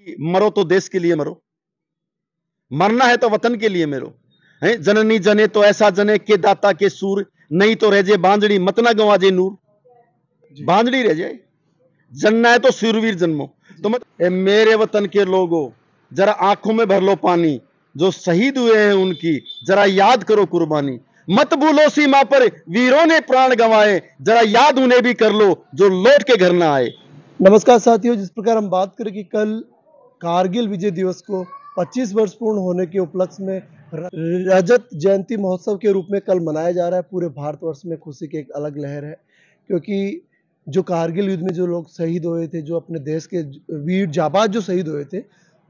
मरो तो देश के लिए मरो, मरना है तो वतन के लिए मरो। है जननी जने तो ऐसा जने के दाता के सूर, नहीं तो रह जाए बांझड़ी मत ना गंवाजे नूर। बांझड़ी रह जाए, जनना है तो सूरवीर जन्मो। तो मत मेरे वतन के लोगों, जरा आंखों में भर लो पानी, जो शहीद हुए हैं उनकी जरा याद करो कुर्बानी। मत भूलो सीमा पर वीरों ने प्राण गंवाए, जरा याद उन्हें भी कर लो जो लौट के घर ना आए। नमस्कार साथियों, जिस प्रकार हम बात करें कि कल कारगिल विजय दिवस को 25 वर्ष पूर्ण होने के उपलक्ष्य में रजत जयंती महोत्सव के रूप में कल मनाया जा रहा है। पूरे भारतवर्ष में खुशी की एक अलग लहर है, क्योंकि जो कारगिल युद्ध में जो लोग शहीद हुए थे, जो अपने देश के वीर जाबाज जो शहीद हुए थे,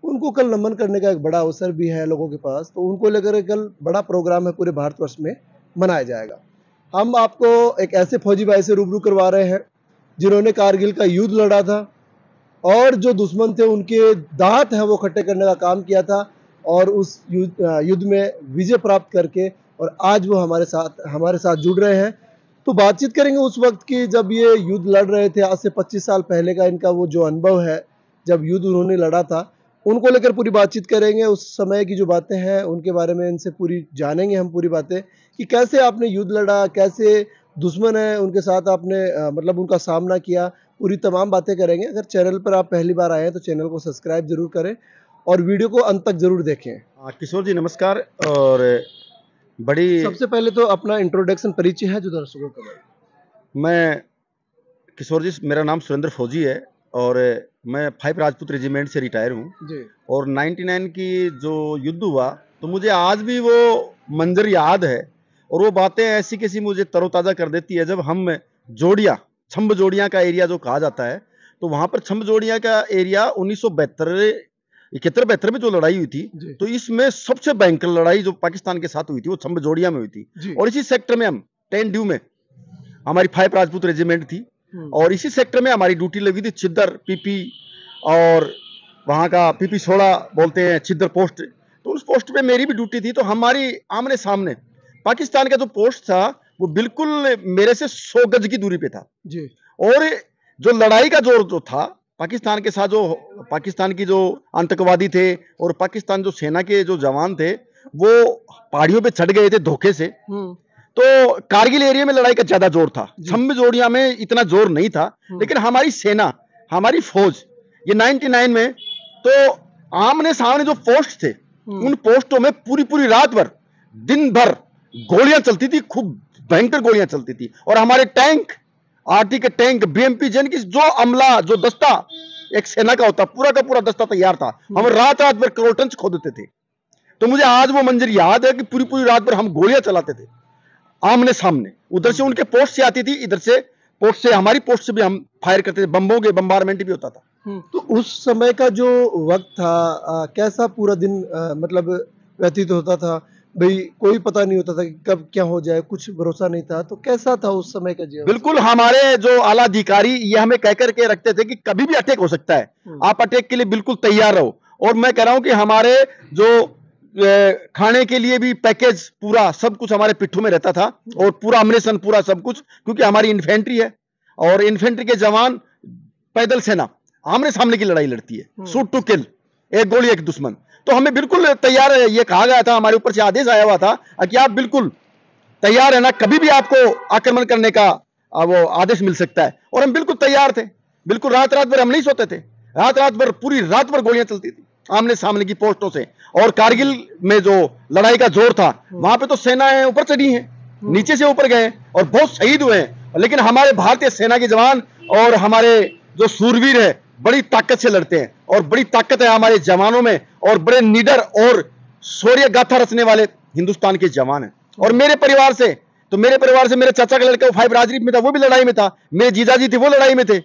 उनको कल नमन करने का एक बड़ा अवसर भी है लोगों के पास। तो उनको लेकर कल बड़ा प्रोग्राम है, पूरे भारतवर्ष में मनाया जाएगा। हम आपको एक ऐसे फौजी भाई से रूबरू करवा रहे हैं जिन्होंने कारगिल का युद्ध लड़ा था और जो दुश्मन थे उनके दांत हैं वो खट्टे करने का काम किया था, और उस युद्ध में विजय प्राप्त करके और आज वो हमारे साथ जुड़ रहे हैं। तो बातचीत करेंगे उस वक्त की जब ये युद्ध लड़ रहे थे, आज से 25 साल पहले का इनका वो जो अनुभव है जब युद्ध उन्होंने लड़ा था, उनको लेकर पूरी बातचीत करेंगे। उस समय की जो बातें हैं उनके बारे में इनसे पूरी जानेंगे हम पूरी बातें, कि कैसे आपने युद्ध लड़ा, कैसे दुश्मन है उनके साथ आपने मतलब उनका सामना किया, पूरी तमाम बातें करेंगे। अगर चैनल पर आप पहली बार आए हैं तो चैनल को सब्सक्राइब जरूर करें और वीडियो को अंत तक जरूर देखें। किशोर जी नमस्कार। और बड़ी सबसे पहले तो अपना इंट्रोडक्शन परिचय है जो दर्शकों का। मैं किशोर जी, मेरा नाम सुरेंद्र फौजी है और मैं 5 राजपूत रेजिमेंट से रिटायर हूँ जी। और 99 की जो युद्ध हुआ तो मुझे आज भी वो मंजर याद है और वो बातें ऐसी कैसी मुझे तरोताज़ा कर देती है। जब हम जोड़िया छम्ब जोड़िया का एरिया जो कहा जाता है, तो वहाँ पर छम्ब जोड़िया का एरिया 1972 में जो लड़ाई हुई थी, तो इसमें सबसे भयंकर लड़ाई जो पाकिस्तान के साथ हुई थी वो छम्ब जोड़िया में हुई थी। और इसी सेक्टर में हम 10 ड्यू में हमारी 5 राजपूत रेजिमेंट थी और इसी सेक्टर में हमारी ड्यूटी लगी थी छिद्दर पीपी, और वहाँ का पीपी 16 बोलते हैं छिद्दर पोस्ट। तो उस पोस्ट पे मेरी भी ड्यूटी थी। तो हमारी आमने सामने पाकिस्तान का जो पोस्ट था वो बिल्कुल मेरे से 100 गज की दूरी पे था जी। और जो लड़ाई का जोर जो था पाकिस्तान के साथ, जो पाकिस्तान की जो आतंकवादी थे और पाकिस्तान जो सेना के जो जवान थे वो पहाड़ियों पे चढ़ गए थे धोखे से। तो कारगिल एरिया में लड़ाई का ज्यादा जोर था, छम्ब जोड़िया में इतना जोर नहीं था। लेकिन हमारी सेना, हमारी फौज ये 99 में तो आमने सामने जो पोस्ट थे उन पोस्टों में पूरी पूरी रात भर दिन भर गोलियां चलती थी, खूब भयंकर गोलियां चलती थी। और हमारे टैंक, आरटी के टैंक, बीएमपी जैन की जो अमला, जो दस्ता एक सेना का होता, पूरा का पूरा दस्ता तैयार था। हम रात रात भर करोटंस खोदते थे। तो मुझे आज वो मंजर याद है कि पूरी पूरी रात भर हम गोलियां चलाते थे आमने सामने। उधर से उनके पोस्ट से आती थी, इधर से पोस्ट से, हमारी पोस्ट से भी हम फायर करते थे, बम्बों के बम्बारमेंट भी होता था। तो उस समय का जो वक्त था, कैसा पूरा दिन मतलब व्यतीत होता था? भाई कोई पता नहीं होता था कि कब क्या हो जाए, कुछ भरोसा नहीं था। तो कैसा था उस समय का जीवन? बिल्कुल, हमारे जो आला अधिकारी ये हमें कह करके रखते थे कि कभी भी अटैक हो सकता है, आप अटैक के लिए बिल्कुल तैयार रहो। और मैं कह रहा हूं कि हमारे जो खाने के लिए भी पैकेज पूरा सब कुछ हमारे पिट्ठू में रहता था और पूरा अम्नेशन, पूरा सब कुछ, क्योंकि हमारी इन्फेंट्री है और इन्फेंट्री के जवान, पैदल सेना आमने सामने की लड़ाई लड़ती है, शूट टू किल, एक गोली एक दुश्मन। तो हमें बिल्कुल तैयार है, ये कहा गया था, हमारे ऊपर से आदेश आया हुआ था कि आप बिल्कुल तैयार है ना, कभी भी आपको आक्रमण करने का वो आदेश मिल सकता है। और हम बिल्कुल तैयार थे, बिल्कुल रात रात भर हम नहीं सोते थे, रात रात भर पूरी रात भर गोलियां चलती थी आमने सामने की पोस्टों से। और कारगिल में जो लड़ाई का जोर था वहां पे तो सेनाएं ऊपर चढ़ी हैं, नीचे से ऊपर गए और बहुत शहीद हुए हैं। लेकिन हमारे भारतीय सेना के जवान और हमारे जो सूरवीर है बड़ी ताकत से लड़ते हैं और बड़ी ताकत है हमारे जवानों में, और बड़े निडर और शौर्य गाथा रचने वाले हिंदुस्तान के जवान हैं। और मेरे परिवार से, तो मेरे परिवार से मेरे चाचा का लड़का 5 राजरीफ में था, वो भी लड़ाई में था, मेरे जीजाजी थे वो लड़ाई में थे।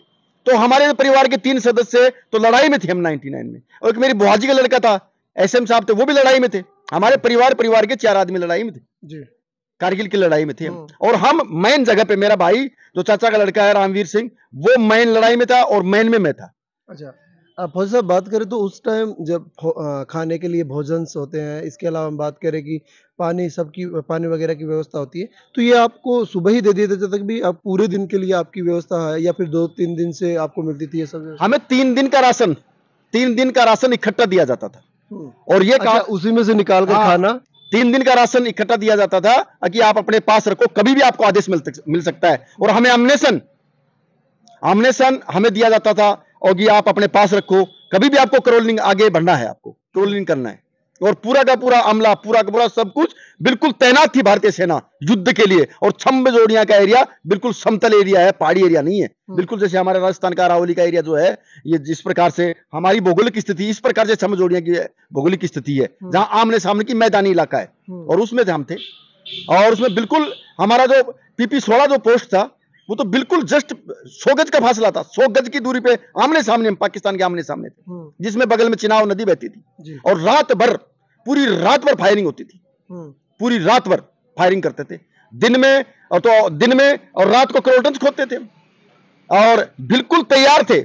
तो हमारे परिवार के 3 सदस्य तो लड़ाई में थे हम 99 में। और एक मेरी बुआजी का लड़का था, एसएम साहब थे, वो भी लड़ाई में थे। हमारे परिवार के 4 आदमी लड़ाई में थे जी, कारगिल की लड़ाई में थे हम। और हम मेन जगह पे, मेरा भाई जो चाचा का लड़का है रामवीर सिंह, वो मेन लड़ाई में था और मेन में मैं था। अच्छा, फौजी साहब बात करें तो उस टाइम जब खाने के लिए भोजन होते हैं, इसके अलावा हम बात करें कि पानी, सबकी पानी वगैरह की व्यवस्था होती है, तो ये आपको सुबह ही दे दिया जाता था कि भी आप पूरे दिन के लिए आपकी व्यवस्था है, या फिर 2-3 दिन से आपको मिलती थी ये सब? हमें 3 दिन का राशन 3 दिन का राशन इकट्ठा दिया जाता था। और ये अच्छा, उसी में से निकाल कर खाना। 3 दिन का राशन इकट्ठा दिया जाता था कि आप अपने पास रखो, कभी भी आपको आदेश मिल सकता है। और हमें अमनेशन हमें दिया जाता था और कि आप अपने पास रखो, कभी भी आपको क्रोलिंग आगे बढ़ना है, आपको क्रोलिंग करना है। और पूरा का पूरा अमला, पूरा का पूरा सब कुछ बिल्कुल तैनात थी भारतीय सेना युद्ध के लिए। और छम्ब जोड़ियां का एरिया बिल्कुल समतल एरिया है, पहाड़ी एरिया नहीं है। बिल्कुल जैसे हमारे राजस्थान का अरावली का एरिया जो है, ये जिस प्रकार से हमारी भौगोलिक स्थिति, इस प्रकार से छम्ब जोड़ियां की भौगोलिक स्थिति है, जहां आमने सामने की मैदानी इलाका है। और उसमें हम थे, और उसमें बिल्कुल हमारा जो PP-16 जो पोस्ट था, वो तो बिल्कुल जस्ट 100 गज का फासला था। 100 गज की दूरी पे आमने सामने हम पाकिस्तान के आमने सामने थे, जिसमें बगल में चिनाब नदी बहती थी। और रात भर, पूरी रात भर फायरिंग होती थी, पूरी रात भर फायरिंग करते थे। दिन में और रात को क्रोटन्स खोदते थे, और बिल्कुल तैयार थे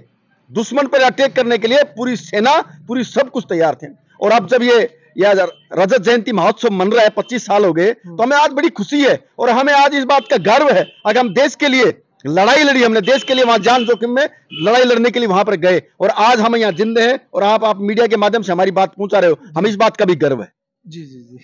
दुश्मन पर अटैक करने के लिए। पूरी सेना, पूरी सब कुछ तैयार थे। और अब जब ये रजत जयंती महोत्सव मन रहा है, 25 साल हो गए, तो हमें आज बड़ी खुशी है और हमें आज इस बात का गर्व है। अगर हम देश के लिए लड़ाई लड़ी, हमने देश के लिए वहां जान जोखिम में लड़ाई लड़ने के लिए वहां पर गए, और आज हम यहाँ जिंदा हैं। और आप मीडिया के माध्यम से हमारी बात पहुंचा रहे हो, हमें इस बात का भी गर्व है। जी जी जी,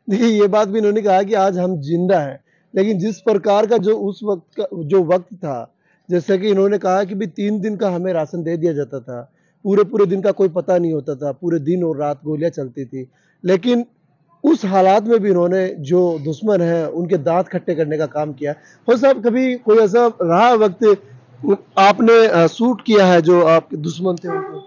देखिए ये बात भी इन्होंने कहा कि आज हम जिंदा हैं, लेकिन जिस प्रकार का जो उस वक्त का जो वक्त था, जैसे कि इन्होंने कहा कि भी 3 दिन का हमें राशन दे दिया जाता था, पूरे पूरे दिन का कोई पता नहीं होता था, पूरे दिन और रात गोलियां चलती थी। लेकिन उस हालात में भी इन्होंने जो दुश्मन है उनके दांत खट्टे करने का काम किया। हो साहब, कभी कोई ऐसा रहा वक्त आपने सूट किया है जो आपके दुश्मन थे उनको?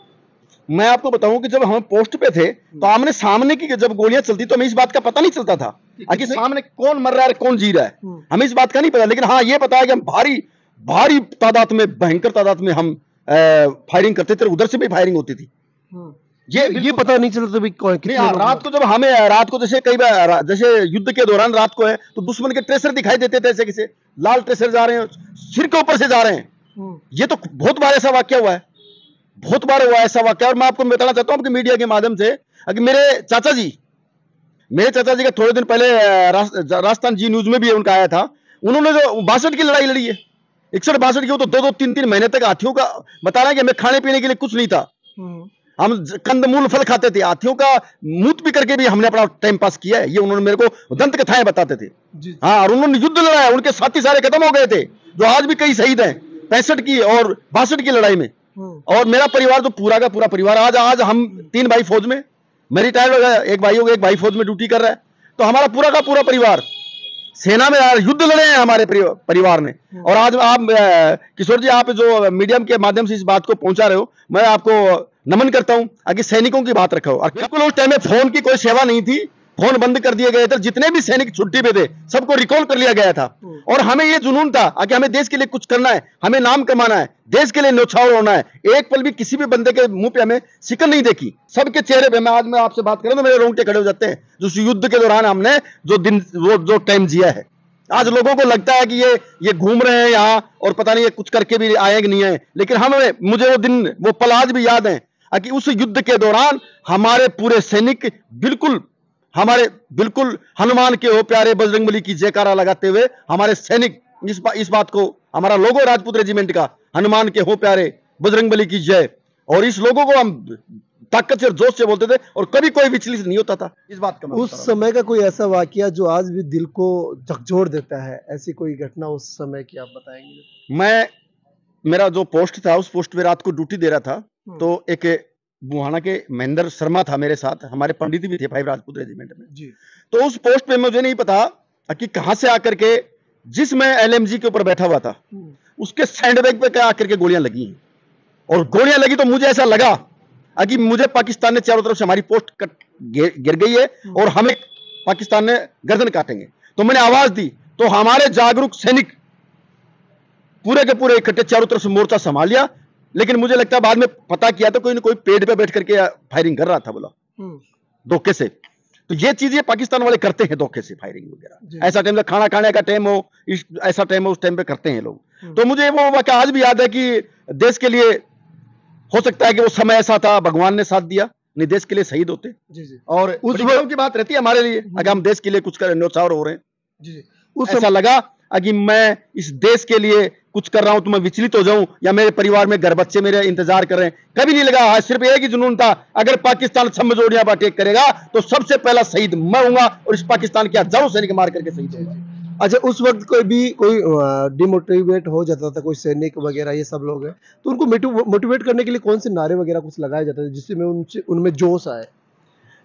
मैं आपको बताऊं कि जब हम पोस्ट पे थे, तो आमने सामने की जब गोलियां चलती तो हमें इस बात का पता नहीं चलता था कि सामने कौन मर रहा है, कौन जी रहा है। हमें इस बात का नहीं पता, लेकिन हाँ ये पता है कि हम भारी तादाद में, भयंकर तादाद में हम फायरिंग करते थे, उधर से भी फायरिंग होती थी। ये पता नहीं चलता भी कितने रात को, जब हमें रात को जैसे कई बार जैसे युद्ध के दौरान रात को है तो दुश्मन के ट्रेसर दिखाई देते थे, ऐसे किसे लाल ट्रेसर जा रहे हैं, सिर के ऊपर से जा रहे हैं। ये तो बहुत बार ऐसा वाक्य हुआ है, बहुत बार हुआ ऐसा वाक्य। और मैं आपको बताना चाहता हूं आपके मीडिया के माध्यम से कि मेरे चाचा जी का थोड़े दिन पहले राजस्थान जी न्यूज में भी उनका आया था। उन्होंने जो 62 की लड़ाई लड़ी है, 61-62 की, वो तो 2-3 महीने तक हाथियों का बता रहे हैं कि हमें खाने पीने के लिए कुछ नहीं था, हम कंदमूल फल खाते थे, हाथियों का मूत पी करके भी हमने अपना टाइम पास किया है। ये उन्होंने मेरे को दंत कथाएं बताते थे। हाँ, और उन्होंने युद्ध लड़ा है, उनके साथी सारे खत्म हो गए थे, जो आज भी कई शहीद हैं 65 की और 62 की लड़ाई में। और मेरा परिवार तो पूरा का पूरा परिवार, आज हम 3 भाई फौज में, मैं रिटायर्ड हो गया, एक भाई हो गया, एक भाई फौज में ड्यूटी कर रहा है। तो हमारा पूरा का पूरा परिवार सेना में युद्ध लड़े हैं हमारे परिवार ने। और आज आप किशोर जी, आप जो मीडियम के माध्यम से इस बात को पहुंचा रहे हो, मैं आपको नमन करता हूं। आगे सैनिकों की बात रखो। और बिल्कुल उस टाइम में फोन की कोई सेवा नहीं थी, फोन बंद कर दिए गए थे, जितने भी सैनिक छुट्टी पे थे सबको रिकॉल कर लिया गया था। और हमें ये जुनून था कि हमें देश के लिए कुछ करना है, हमें नाम कमाना है, देश के लिए न्यौछावर होना है। एक पल भी किसी भी बंदे के मुंह पे हमें सिकन नहीं देखी, सबके चेहरे पे। मैं आपसे बात करूं तो मेरे रोंगटे खड़े हो जाते हैं, जो युद्ध के दौरान हमने जो टाइम जिया है। आज लोगों को लगता है कि ये घूम रहे हैं यहाँ और पता नहीं ये कुछ करके भी आए कि नहीं आए, लेकिन मुझे वो दिन, वो पल आज भी याद है कि उस युद्ध के दौरान हमारे पूरे सैनिक बिल्कुल हनुमान के हो प्यारे बजरंगबली की जयकारा लगाते हुए, हमारे सैनिक इस बात को, हमारा लोगो राजपूत रेजिमेंट का, हनुमान के हो प्यारे बजरंगबली की जय, और इस लोगों को हम ताकत से, जोश से बोलते थे और कभी कोई विचलित नहीं होता था इस बात का। उस समय का कोई ऐसा वाकया जो आज भी दिल को झकझोर देता है, ऐसी कोई घटना उस समय की आप बताएंगे? मेरा जो पोस्ट था, उस पोस्ट पे रात को ड्यूटी दे रहा था, तो एक बुहाना के महेंद्र शर्मा था मेरे साथ, हमारे पंडित भी थे 5 राजपूत रेजिमेंट में जी। तो उस पोस्ट पे मुझे नहीं पता कि कहां से आकर के, जिस मैं LMG के ऊपर बैठा हुआ था, उसके सैंडबैग पे आकर के गोलियां लगी, और गोलियां लगी तो मुझे ऐसा लगा कि मुझे पाकिस्तान ने चारों तरफ से हमारी पोस्ट गिर गई है और हमें पाकिस्तान ने गर्दन काटेंगे। तो मैंने आवाज दी, तो हमारे जागरूक सैनिक पूरे के पूरे इकट्ठे चारों तरफ से मोर्चा संभाल लिया। लेकिन मुझे लगता है बाद में पता किया तो कोई ना कोई पेड़ पे बैठ करके फायरिंग कर रहा था, बोला धोखे से। तो ये चीजें पाकिस्तान वाले करते हैं, धोखे से फायरिंग वगैरह। ऐसा टाइम खाना खाने का टाइम हो, ऐसा टाइम हो, उस टाइम पे करते हैं लोग। तो मुझे वो वाकया आज भी याद है कि देश के लिए, हो सकता है कि वो समय ऐसा था, भगवान ने साथ दिया, नहीं देश के लिए शहीद होते जी। और उस वक्त की बात रहती है हमारे लिए, अगर हम देश के लिए कुछ कर न्यौछावर हो रहे हैं। जी। उस ऐसा लगा कि मैं इस देश के लिए कुछ कर रहा हूं तो मैं विचलित हो जाऊं या मेरे परिवार में घर बच्चे मेरे इंतजार कर रहे हैं, कभी नहीं लगा। हाँ, सिर्फ एक ही जुनून था, अगर पाकिस्तान छम्मजोड़ियां पर अटैक करेगा तो सबसे पहला शहीद मैं हूंगा और इस पाकिस्तान के हजारों सैनिक मार करके शहीद होगा। अच्छा, उस वक्त कोई डिमोटिवेट हो जाता था, कोई सैनिक वगैरह ये सब लोग हैं, तो उनको मोटिवेट करने के लिए कौन से नारे वगैरह कुछ लगाए जाते थे जिससे में उनसे उनमें जोश आए?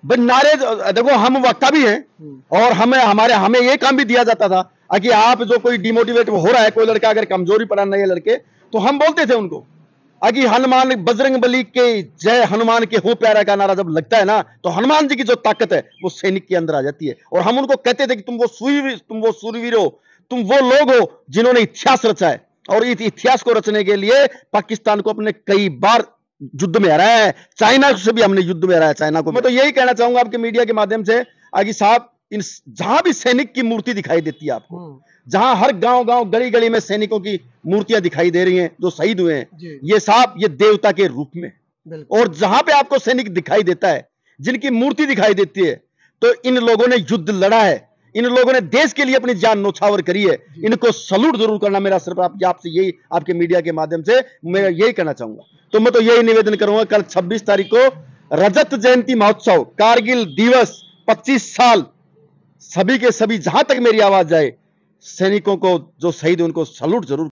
बट नारे देखो, हम वक्ता भी हैं और हमें ये काम भी दिया जाता था कि आप जो कोई डिमोटिवेट हो रहा है, कोई लड़का अगर कमजोरी पड़ा नए लड़के, तो हम बोलते थे उनको कि हनुमान बजरंग बली के जय हनुमान के हो प्यारा का नारा जब लगता है ना, तो हनुमान जी की जो ताकत है वो सैनिक के अंदर आ जाती है। और हम उनको कहते थे कि तुम वो सूरवीर हो, तुम वो लोग हो जिन्होंने इतिहास रचा है, और इस इतिहास को रचने के लिए पाकिस्तान को अपने कई बार युद्ध में हराया है। चाइना से भी हमने युद्ध में हराया चाइना को। मैं तो यही कहना चाहूंगा आपके मीडिया के माध्यम से कि साहब, इन जहां भी सैनिक की मूर्ति दिखाई देती है आपको, जहां हर गांव गली गली में सैनिकों की मूर्तियां दिखाई दे रही हैं जो शहीद हुए हैं, ये साहब ये देवता के रूप में। और जहां पे आपको सैनिक दिखाई देता है, जिनकी मूर्ति दिखाई देती है, तो इन लोगों ने युद्ध लड़ा है, इन लोगों ने देश के लिए अपनी जान न्यौछावर करी है। इनको सलूट जरूर करना मेरा सिर्फ आपसे यही, आपके मीडिया के माध्यम से मैं यही कहना चाहूंगा। तो मैं तो यही निवेदन करूंगा, कल 26 तारीख को रजत जयंती महोत्सव, कारगिल दिवस 25 साल, सभी के सभी जहां तक मेरी आवाज जाए, सैनिकों को जो शहीद उनको सलूट जरूर